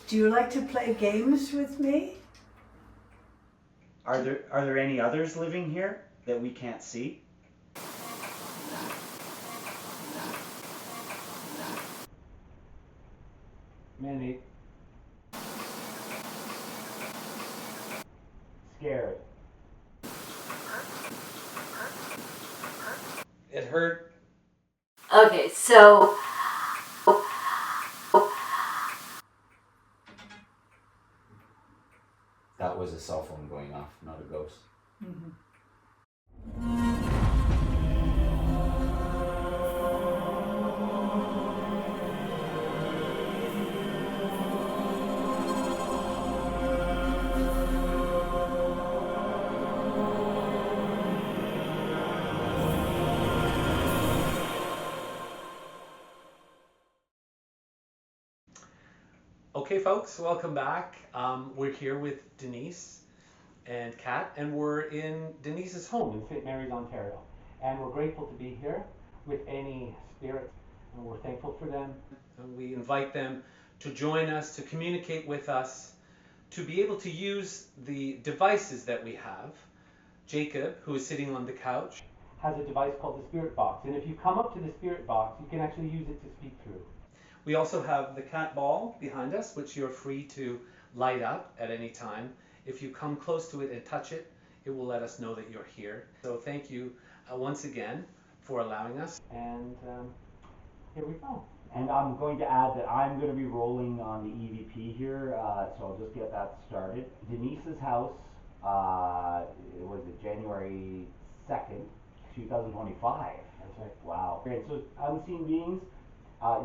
Do you like to play games with me? Are there any others living here that we can't see? Many. Scared. It hurt. Okay, so That was a cell phone going off, not a ghost. Okay, folks, welcome back. We're here with Denise and Kat, and we're in Denise's home in St. Mary's, Ontario. And we're grateful to be here with any spirits, and we're thankful for them. And we invite them to join us, to communicate with us, to be able to use the devices that we have. Jacob, who is sitting on the couch, has a device called the Spirit Box. And if you come up to the Spirit Box, you can actually use it to speak through. We also have the cat ball behind us, which you're free to light up at any time. If you come close to it and touch it, it will let us know that you're here. So thank you once again for allowing us. And here we go. And I'm going to add that I'm going to be rolling on the EVP here, so I'll just get that started. Denise's house, it was January 2nd, 2025. That's right. Wow. And so unseen beings,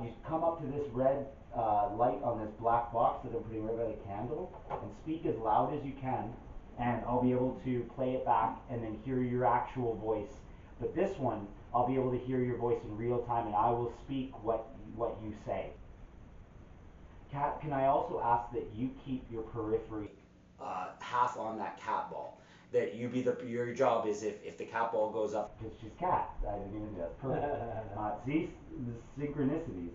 you come up to this red light on this black box that I'm putting right by the candle, and speak as loud as you can, and I'll be able to play it back and then hear your actual voice. But this one, I'll be able to hear your voice in real time, and I will speak what you say. Kat, can I also ask that you keep your periphery half on that cat ball? That you be your job is if the cat ball goes up, because she's cat. I didn't even do that. Perfect. See the synchronicities.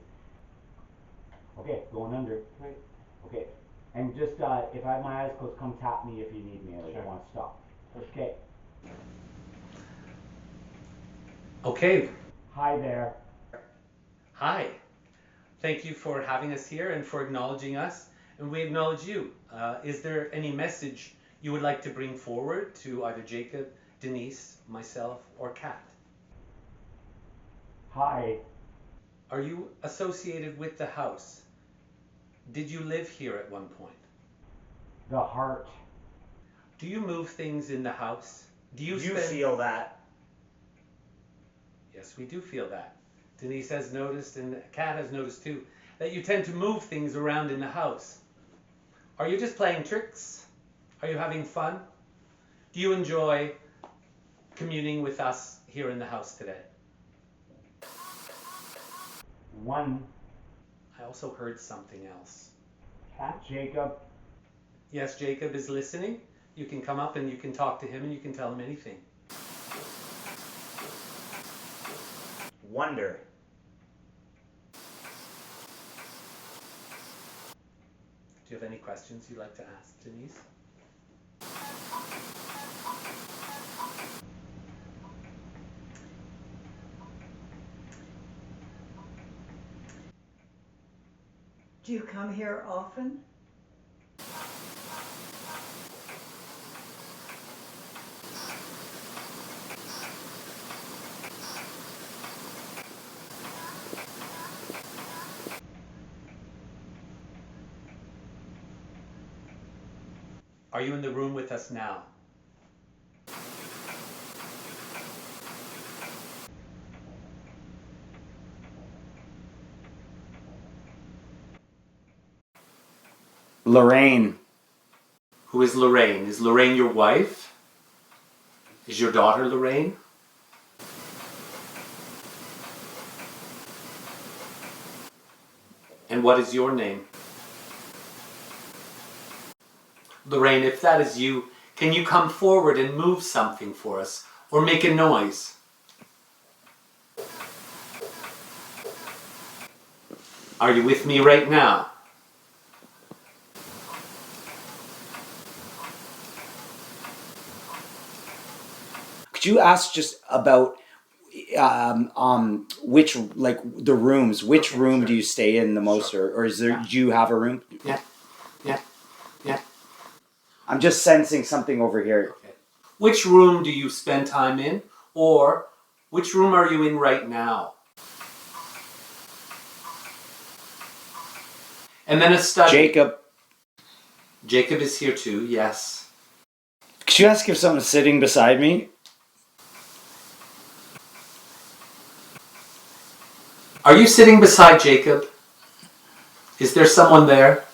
Okay, going under. Right. Okay, and just if I have my eyes closed, come tap me if you need me. I Sure. don't want to stop. Okay. Okay. Hi there. Hi. Thank you for having us here and for acknowledging us. And we acknowledge you. Is there any message you would like to bring forward to either Jacob, Denise, myself, or Kat? Hi. Are you associated with the house? Did you live here at one point? The heart. Do you move things in the house? Do you feel that? Yes, we do feel that. Denise has noticed, and Kat has noticed too, that you tend to move things around in the house. Are you just playing tricks? Are you having fun? Do you enjoy communing with us here in the house today? One. I also heard something else. Cat. Jacob. Yes, Jacob is listening. You can come up and you can talk to him and you can tell him anything. Wonder. Do you have any questions you'd like to ask Denise? do you come here often? Are you in the room with us now? Lorraine. Who is Lorraine? Is Lorraine your wife? Is your daughter Lorraine? And what is your name? Lorraine, if that is you, can you come forward and move something for us? Or make a noise? Are you with me right now? Could you ask just about which, like, the rooms? Which Okay, room sure. do you stay in the most, Sure. or is there? Yeah. Do you have a room? Yeah. I'm just sensing something over here. Okay. Which room do you spend time in, or which room are you in right now? And then a study. Jacob, Jacob is here too, yes. could you ask if someone's sitting beside me? Are you sitting beside Jacob? Is there someone there?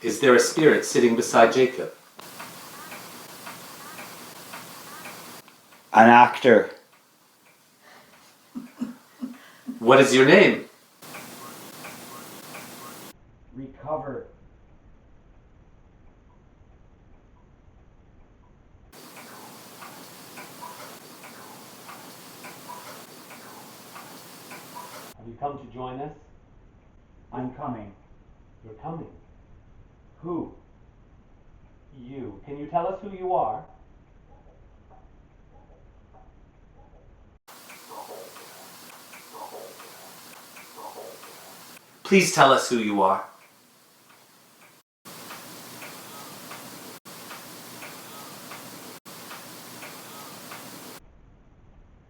Is there a spirit sitting beside Jacob? An actor. What is your name? Recover. Have you come to join us? I'm coming. You're coming. Who? You. Can you tell us who you are? Please tell us who you are.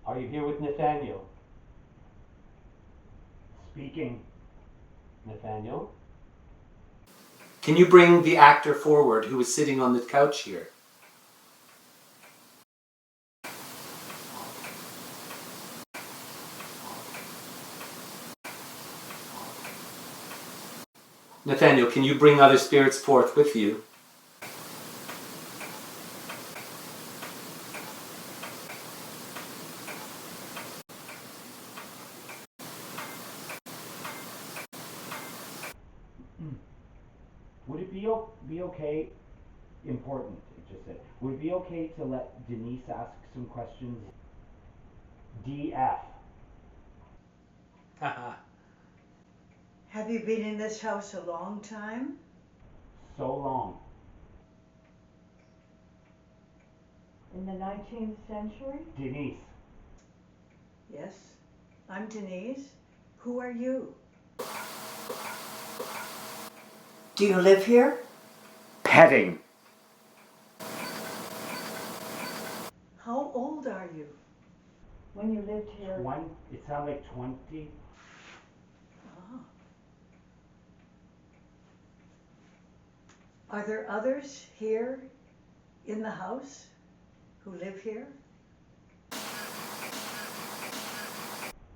Are you here with Nathaniel? Speaking. Nathaniel? Can you bring the actor forward who is sitting on the couch here? Nathaniel, can you bring other spirits forth with you? Would it be okay? Important, it just said. Would it be okay to let Denise ask some questions? DF. Have you been in this house a long time? So long. In the 19th century? Denise. Yes. I'm Denise. Who are you? Do you live here? Petting. How old are you? When you lived here? It sounded like 20. Ah. Are there others here in the house who live here?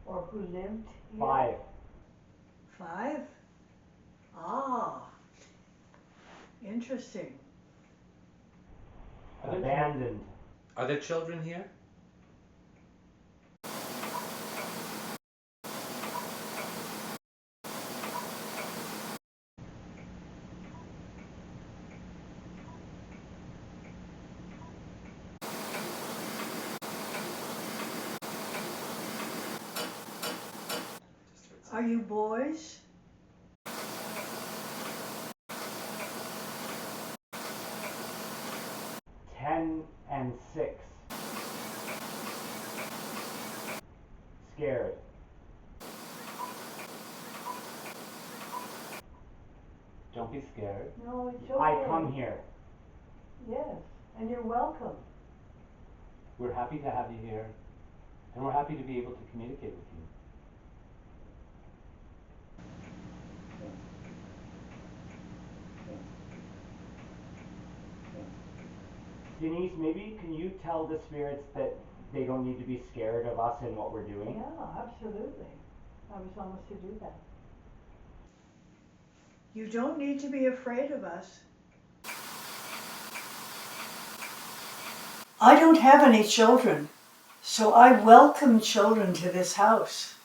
Or who lived here? 5. 5? Ah. Interesting. Abandoned. Are there children here? Are you boys? 10 and 6. Scared. Don't be scared. No, it's okay. I come here. Yes, and you're welcome. We're happy to have you here, and we're happy to be able to communicate with you. Denise, maybe can you tell the spirits that they don't need to be scared of us and what we're doing? Yeah, absolutely. I was almost to do that. You don't need to be afraid of us. I don't have any children, so I welcome children to this house.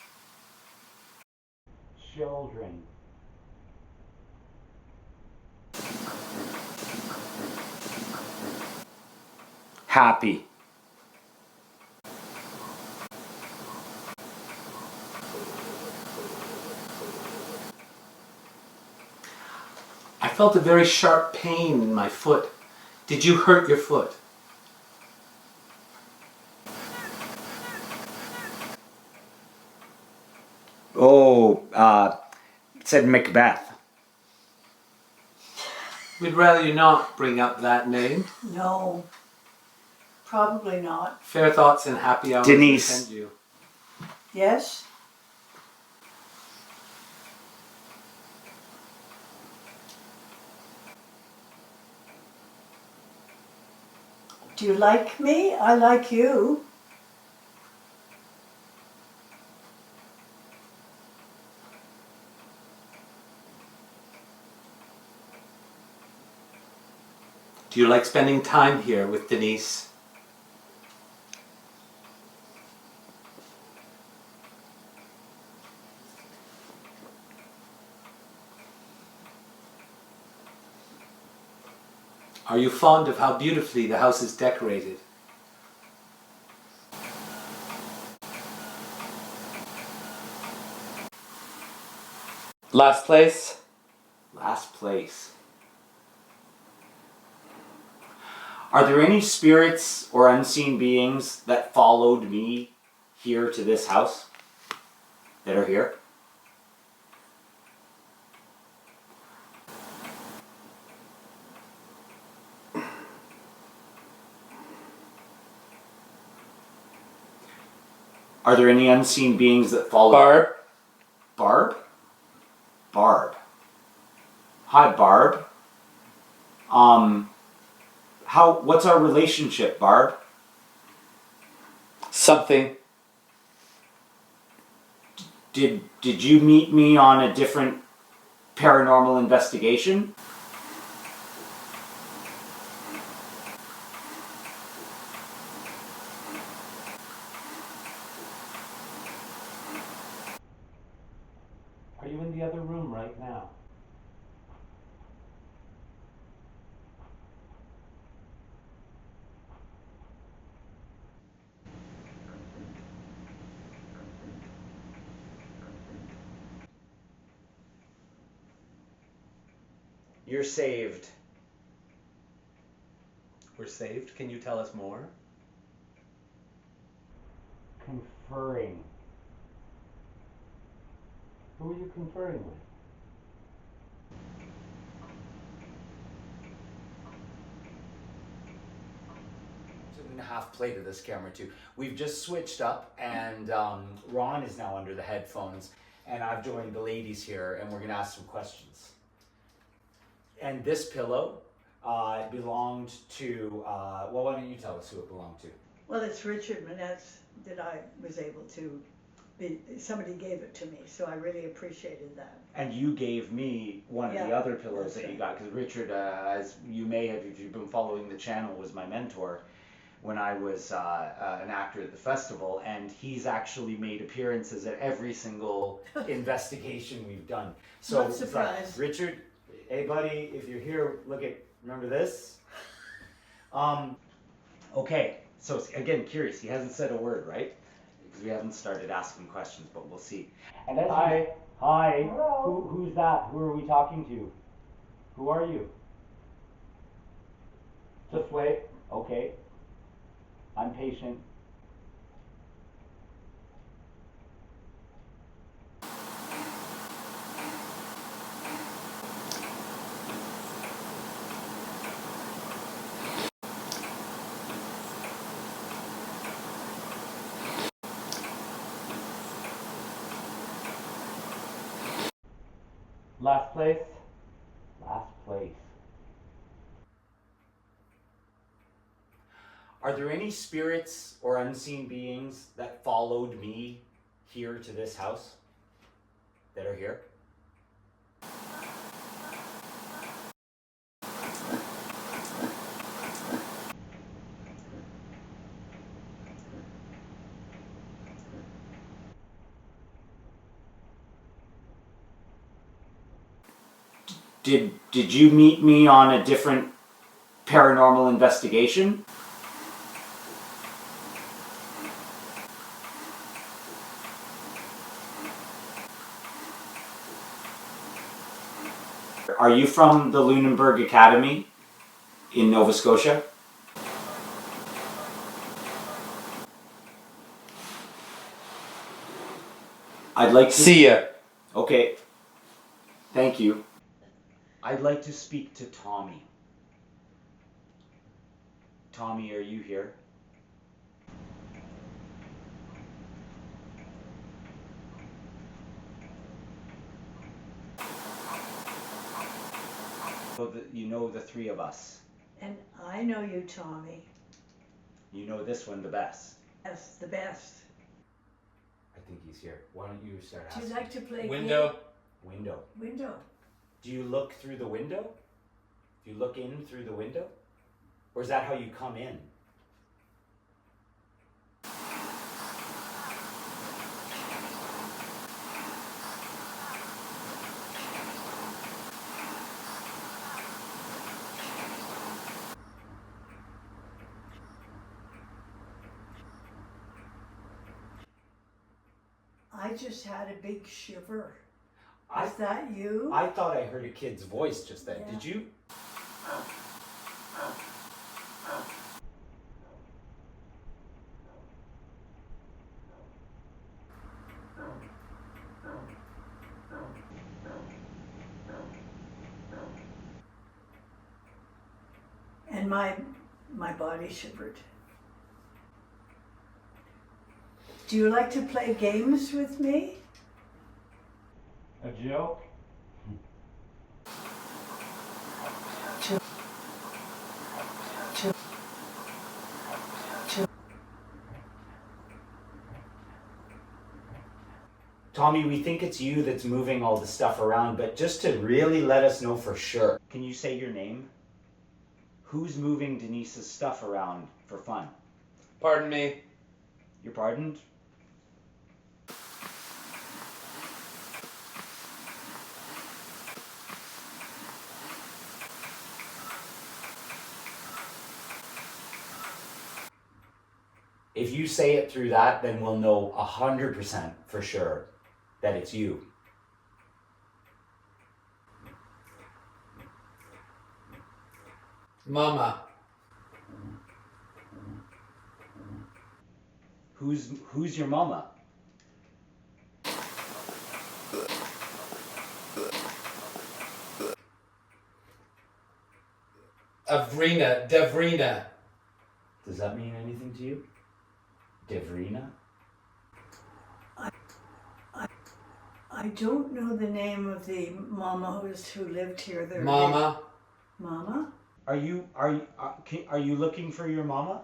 Children. Happy. I felt a very sharp pain in my foot. Did you hurt your foot? Oh, it said Macbeth. We'd rather you not bring up that name. No, probably not. Fair thoughts and happy hours Denise. attend you. Yes? Do you like me? I like you. Do you like spending time here with Denise? Are you fond of how beautifully the house is decorated? Last place? Last place. Are there any spirits or unseen beings that followed me here to this house? That are here? Are there any unseen beings that follow? Barb? Barb? Barb. Hi, Barb. What's our relationship, Barb? Something. Did you meet me on a different paranormal investigation? Are you in the other room right now? You're saved. We're saved. Can you tell us more? Conferring. Who are you conferring with? And a half play to this camera too. We've just switched up, and Ron is now under the headphones, and I've joined the ladies here, and we're gonna ask some questions. And this pillow belonged to, well, why don't you tell us who it belonged to? Well, it's Richard Manette's that I was able to somebody gave it to me, so I really appreciated that. And you gave me one of the Yeah, other pillows that's that you right. got, because Richard, as you may have, if you've been following the channel, was my mentor when I was an actor at the festival, and he's actually made appearances at every single investigation we've done. So Not it's like, surprised. Richard, hey buddy, if you're here, remember this? Okay, so again, curious, he hasn't said a word, right? Because we haven't started asking questions, but we'll see. And as hi. Hello. Who's that? Who are we talking to? Who are you? Just wait. Okay. I'm patient. Last place? Last place. Are there any spirits or unseen beings that followed me here to this house? That are here? Did you meet me on a different paranormal investigation? Are you from the Lunenburg Academy in Nova Scotia? I'd like to See ya. Okay. Thank you. I'd like to speak to Tommy. Tommy, are you here? So you know the three of us. And I know you, Tommy. You know this one the best. That's the best. I think he's here. Why don't you start Do asking? you like to play Window. Window. Window. Do you look through the window? Do you look in through the window? Or is that how you come in? I just had a big shiver. I Is that you? I thought I heard a kid's voice just then. Yeah. Did you? And my body shivered. Do you like to play games with me? A joke? Tommy, we think it's you that's moving all the stuff around, but just to really let us know for sure. Can you say your name? Who's moving Denise's stuff around for fun? Pardon me. You're pardoned? If you say it through that, then we'll know 100% for sure that it's you. Mama. Who's your mama? Avrina. Devrina. Does that mean anything to you? Devrina? I don't know the name of the mama who lived here. Mama. Mama? Are you looking for your mama?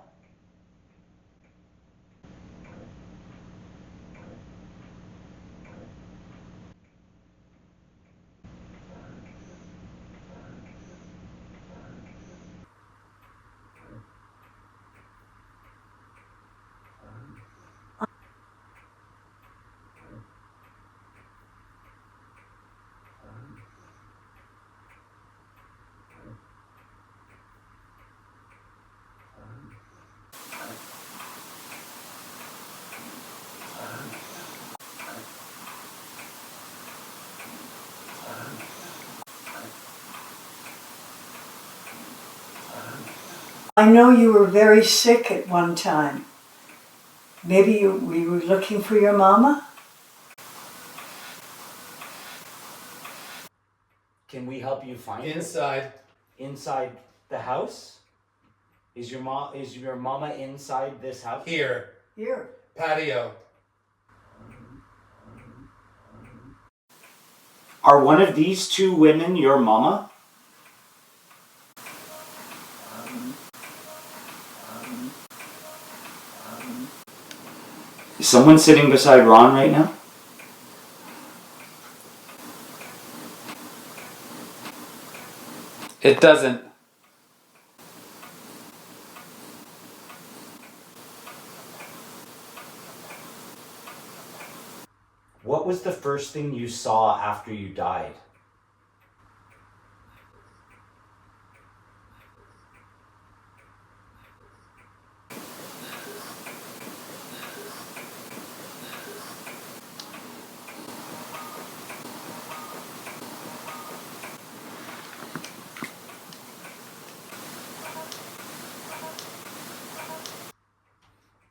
I know you were very sick at one time. Maybe we were looking for your mama? Can we help you find her? Inside. Inside the house? Is your mama inside this house? Here. Here. Patio. Are one of these two women your mama? Is someone sitting beside Ron right now? It doesn't. What was the first thing you saw after you died?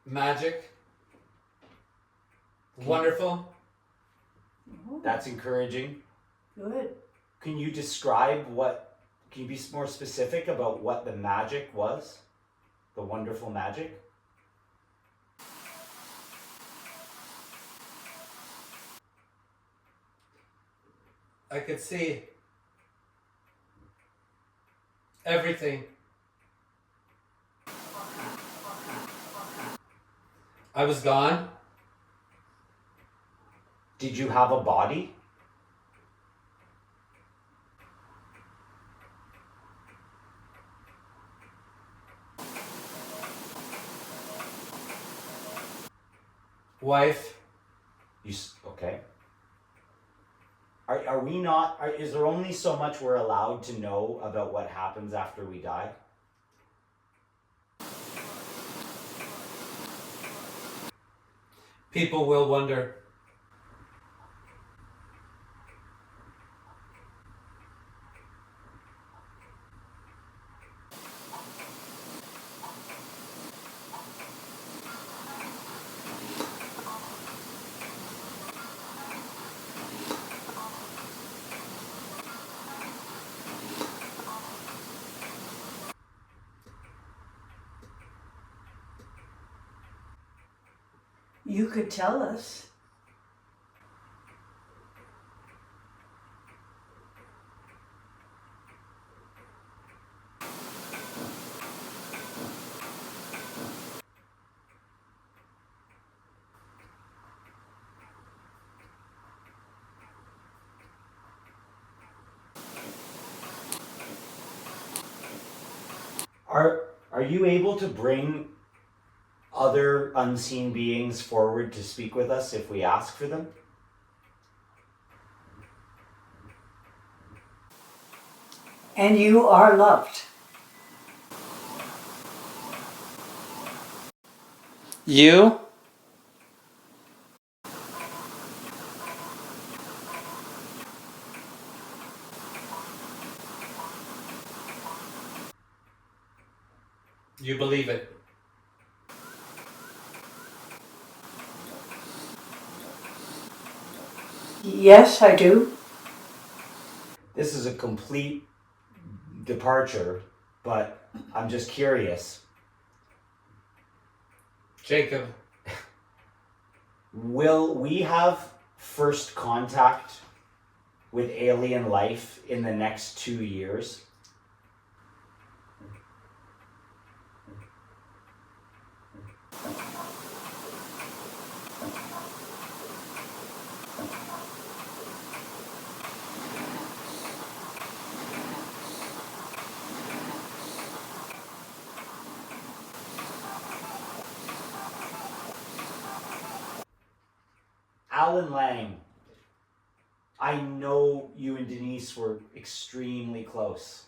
Magic. Wonderful. Oh, That's encouraging. good. Can you be more specific about what the magic was? The wonderful magic? I could see everything. I was gone. Did you have a body? Wife. Okay. Are we not, is there only so much we're allowed to know about what happens after we die? People will wonder. You could tell us. Are you able to bring other unseen beings forward to speak with us if we ask for them? And you are loved. You? You believe it. Yes, I do. This is a complete departure, but I'm just curious. Jacob. Will we have first contact with alien life in the next 2 years? Alan Lang, I know you and Denise were extremely close.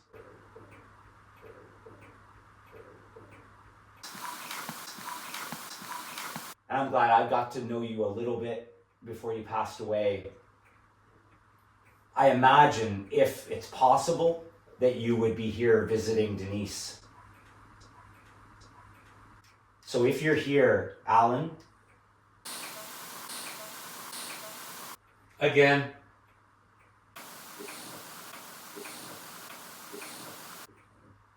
And I'm glad I got to know you a little bit before you passed away. I imagine, if it's possible, that you would be here visiting Denise. So if you're here, Alan, Again.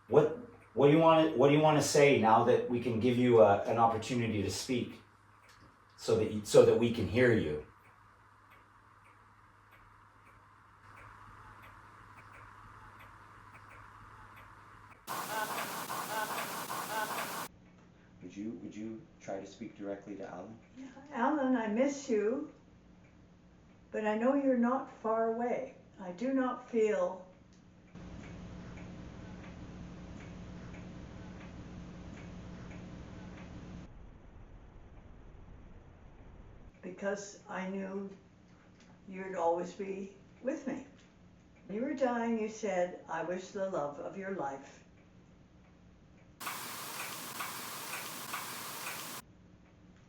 what do you want to say now that we can give you an opportunity to speak, so that we can hear you? Would you try to speak directly to Alan? Alan, I miss you, but I know you're not far away. I do not feel because I knew you'd always be with me. When you were dying, you said, I was the love of your life.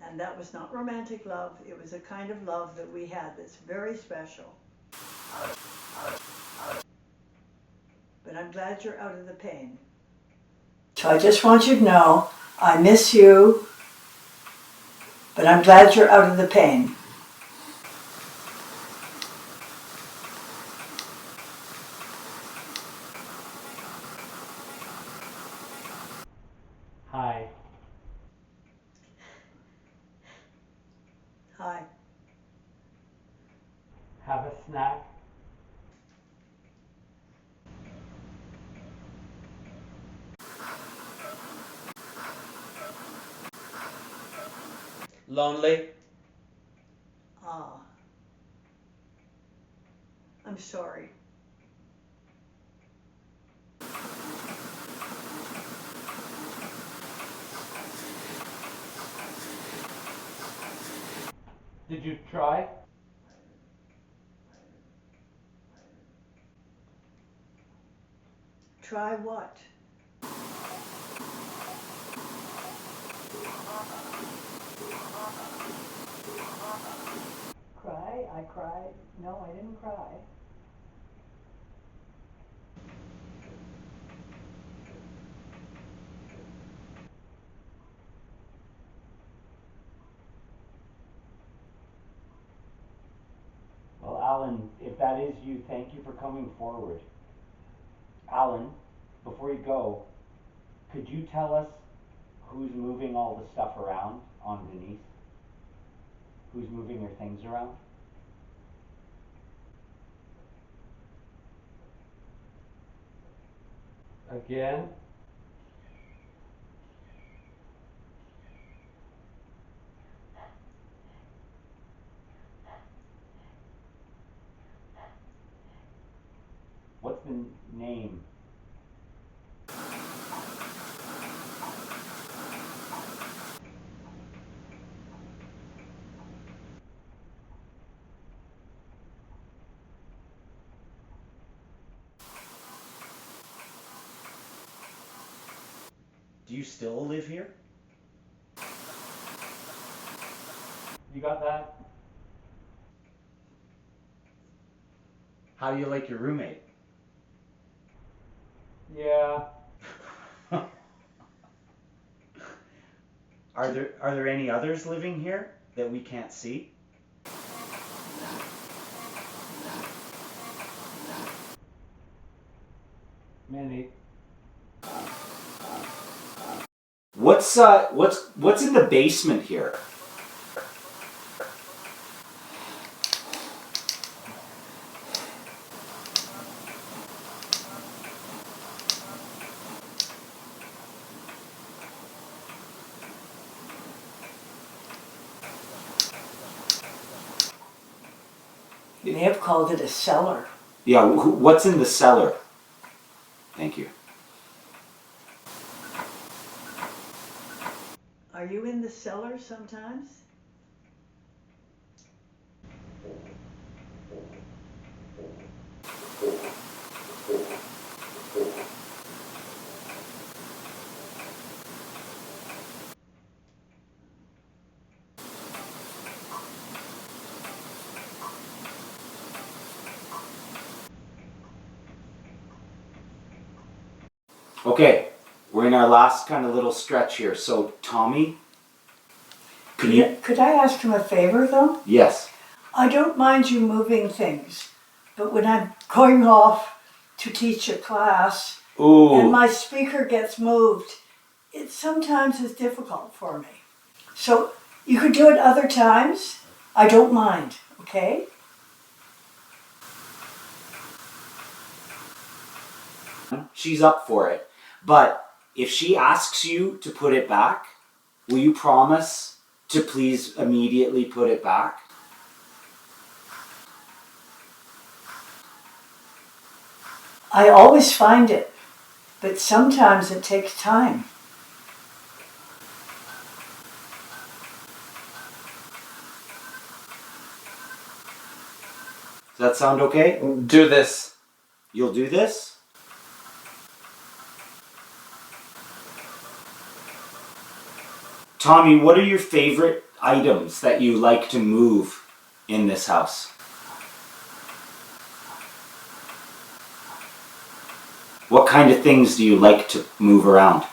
And that was not romantic love. It was a kind of love that we had that's very special. But I'm glad you're out of the pain. So I just want you to know, I miss you, But I'm glad you're out of the pain. Hi. Hi. Have a snack? Lonely? Ah. I'm sorry. Did you try? Try what? Cry? I cried? No, I didn't cry. Well, Alan, if that is you, thank you for coming forward. Alan, before you go, could you tell us who's moving all the stuff around on Denise? Who's moving her things around? Again? What's the name? Do you still live here? You got that? How do you like your roommate? Yeah. Are there any others living here that we can't see? Many. What's in the basement here? You may have called it a cellar. Yeah, what's in the cellar? Thank you. Are you in the cellar sometimes? Okay, we're in our last kind of little stretch here. So, Tommy, can you? Could I ask him a favor though? Yes. I don't mind you moving things, but when I'm going off to teach a class and Ooh. my speaker gets moved, it sometimes is difficult for me. So you could do it other times. I don't mind, okay? She's up for it. But if she asks you to put it back, will you promise to please immediately put it back? I always find it, but sometimes it takes time. Does that sound okay? Do this. You'll do this? Tommy, what are your favorite items that you like to move in this house? What kind of things do you like to move around?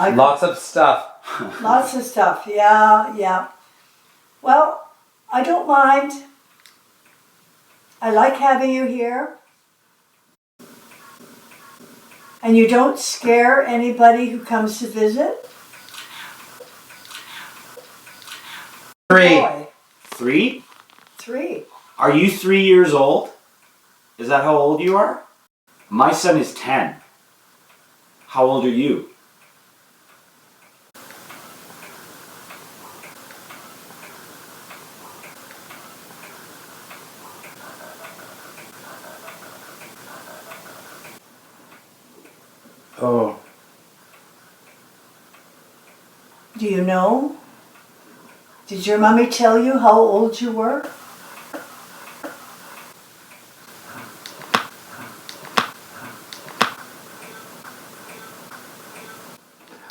Lots of stuff. Lots of stuff. Yeah, yeah. Well, I don't mind. I like having you here. And you don't scare anybody who comes to visit? 3. Boy, 3? 3. Are you 3 years old? Is that how old you are? My son is 10. How old are you? Oh. Do you know? Did your mommy tell you how old you were?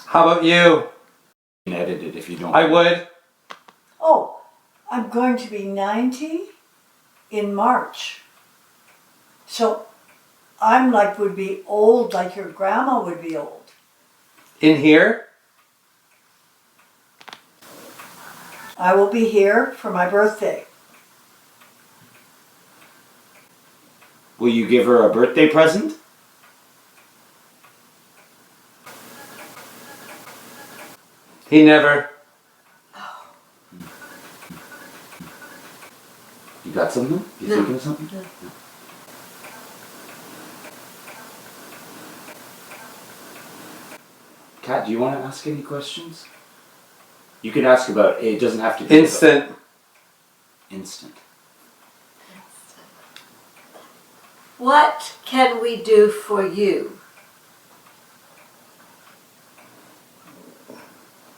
How about you? You can edit it if you don't. I would. Oh, I'm going to be 90 in March. So I'm would be old like your grandma would be old. In here? I will be here for my birthday. Will you give her a birthday present? He never. You got something? You thinking of something? No. Kat, do you want to ask any questions? You can ask about, it doesn't have to be Instant. about instant. What can we do for you?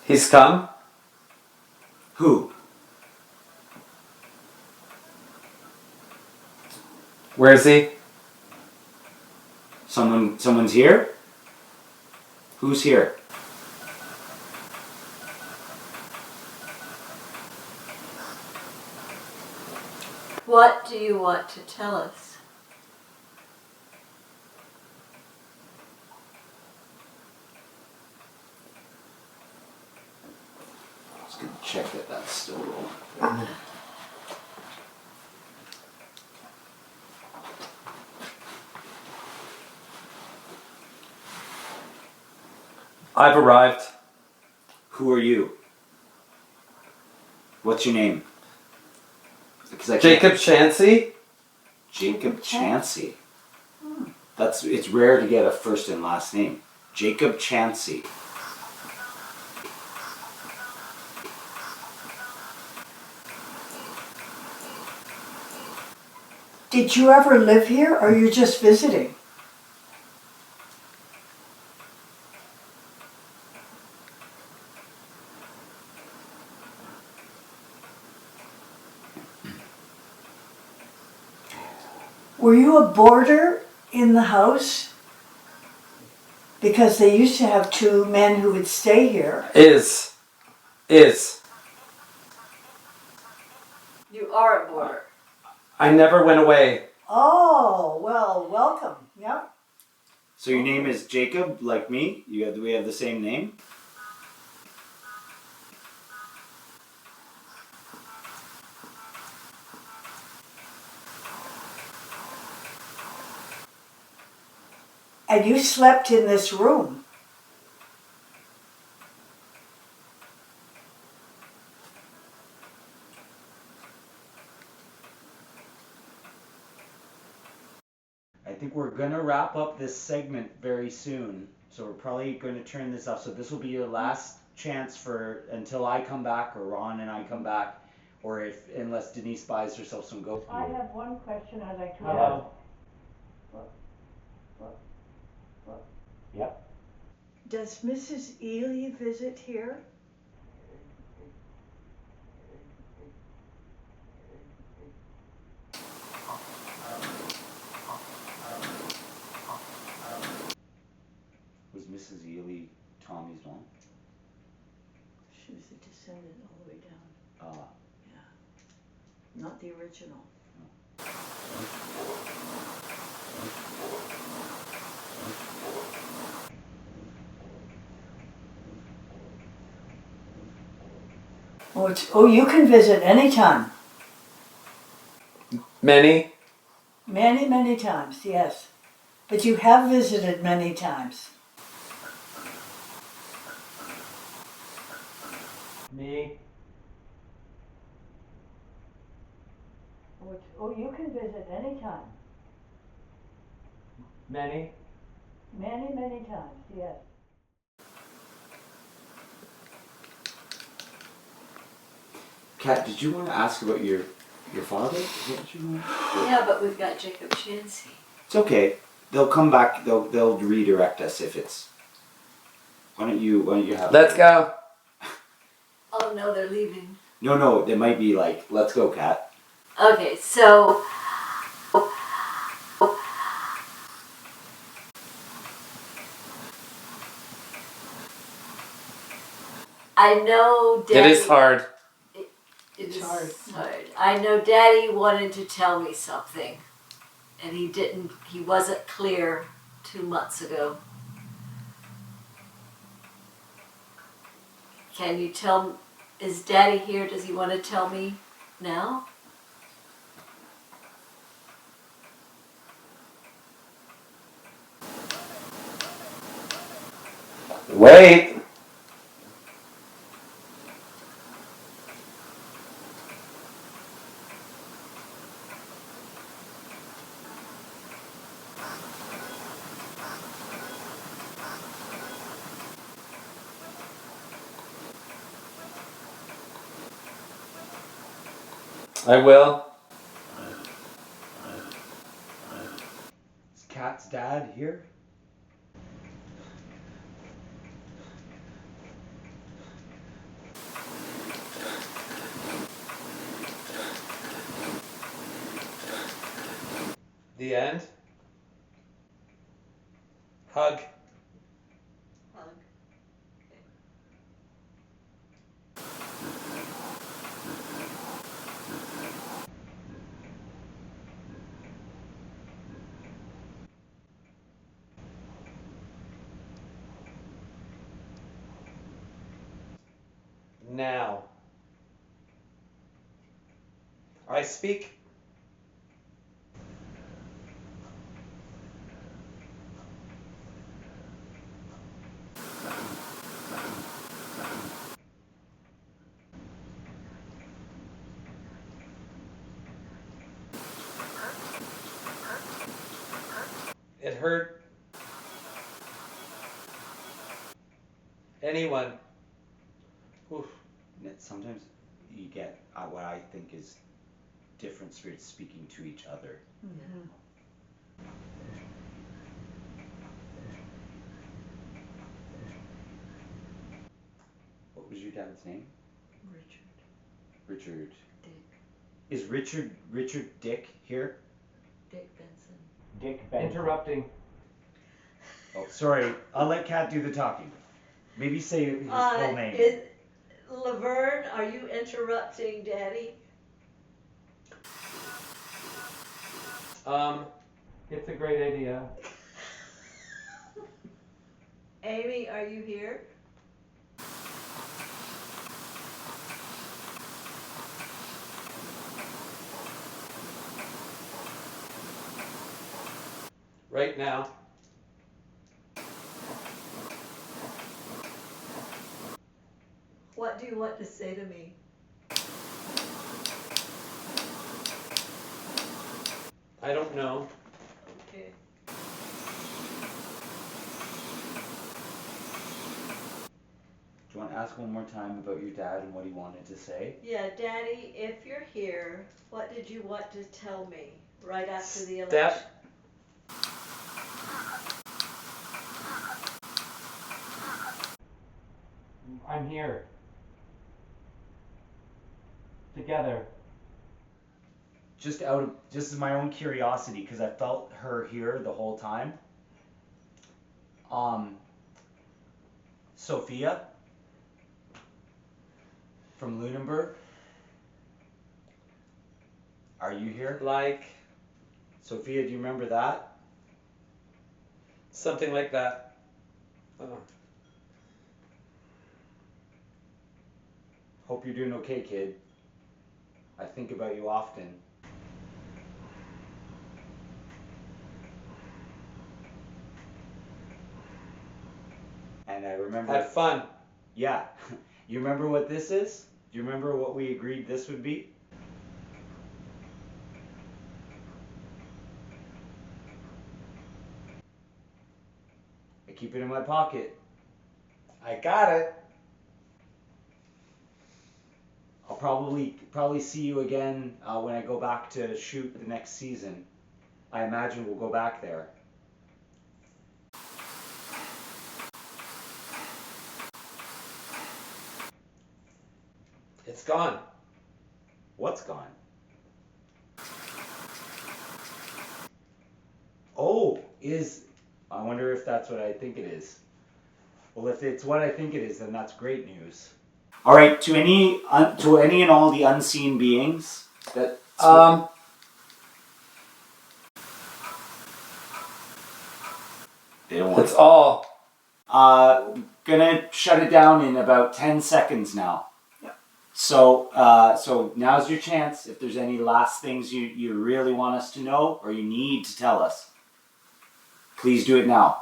He's come? Who? Where is he? Someone's here? Who's here? What do you want to tell us? I was going to check that that's still rolling. I've arrived. Who are you? What's your name? Because Jacob Chancy? Jacob Chancy. It's rare to get a first and last name. Jacob Chancy. Did you ever live here or are you just visiting? Were you a boarder in the house? Because they used to have 2 men who would stay here. Is. You are a boarder. I never went away. Oh, well, welcome. Yeah. So your name is Jacob, like me? We have the same name? And you slept in this room. I think we're gonna wrap up this segment very soon, so we're probably going to turn this off. So this will be your last chance for until I come back or Ron and I come back, or unless Denise buys herself some ghost. I have one question as I turn Hello. Yep. Does Mrs. Ely visit here? Was Mrs. Ely Tommy's mom? She was a descendant all the way down. Yeah. Not the original. Oh, you can visit anytime. Many? Many, many times, yes. But you have visited many times. Me? Oh, you can visit anytime. Many? Many, many times, yes. Kat, did you want to ask about your father? Is that what you want? Yeah, but we've got Jacob Chansey. It's okay. They'll come back. They'll redirect us if it's. Why don't you have? Let's go. Oh no, they're leaving. No. They might be like, let's go, Kat. Okay, so I know Daddy. It is hard. It's hard. hard. I know Daddy wanted to tell me something, and he didn't. He wasn't clear 2 months ago. Can you tell? Is Daddy here? Does he want to tell me now? Wait. I will. Is Kat's dad here? The end. Hug. Hug. Now. I speak. It hurt. Anyone. Oof. Sometimes you get what I think is different spirits speaking to each other. Mm-hmm. What was your dad's name? Richard. Richard. Dick. Is Richard Dick here? Dick Benson. Dick Benson. Interrupting. Oh, sorry. I'll let Kat do the talking. Maybe say his full name. Laverne, are you interrupting Daddy? It's a great idea. Amy, are you here? Right now. What do you want to say to me? I don't know. Okay. Do you want to ask one more time about your dad and what he wanted to say? Yeah, Daddy, if you're here, what did you want to tell me right after the election? Step. I'm here. Together. Just as my own curiosity, because I felt her here the whole time. Sophia from Lunenburg. Are you here? Like Sophia, do you remember that? something like that. Oh. Hope you're doing okay, kid. I think about you often. And I remember... Have fun. Yeah. You remember what this is? Do you remember what we agreed this would be? I keep it in my pocket. I got it. I'll probably see you again when I go back to shoot the next season. I imagine we'll go back there. It's gone. What's gone? Oh, I wonder if that's what I think it is. Well, if it's what I think it is, then that's great news. All right, to any and all the unseen beings that they don't want. That's all. Gonna shut it down in about 10 seconds now. Yeah. So now's your chance. If there's any last things you really want us to know or you need to tell us, please do it now.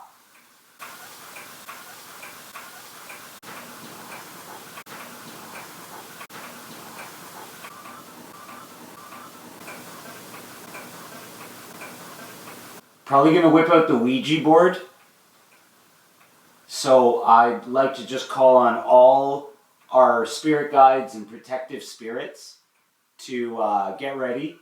Probably gonna whip out the Ouija board. So I'd like to just call on all our spirit guides and protective spirits to get ready,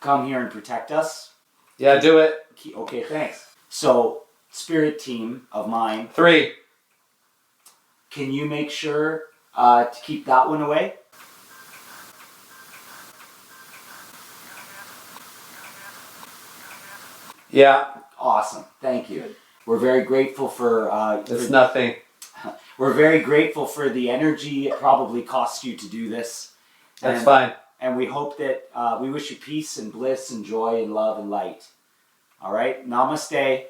come here and protect us. Yeah, do it. Okay, thanks. So, spirit team of mine, 3. can you make sure to keep that one away? Yeah, Awesome, thank you. We're very grateful for. it's nothing. We're very grateful for the energy it probably cost you to do this. That's fine. And we hope that we wish you peace and bliss and joy and love and light. All right, namaste.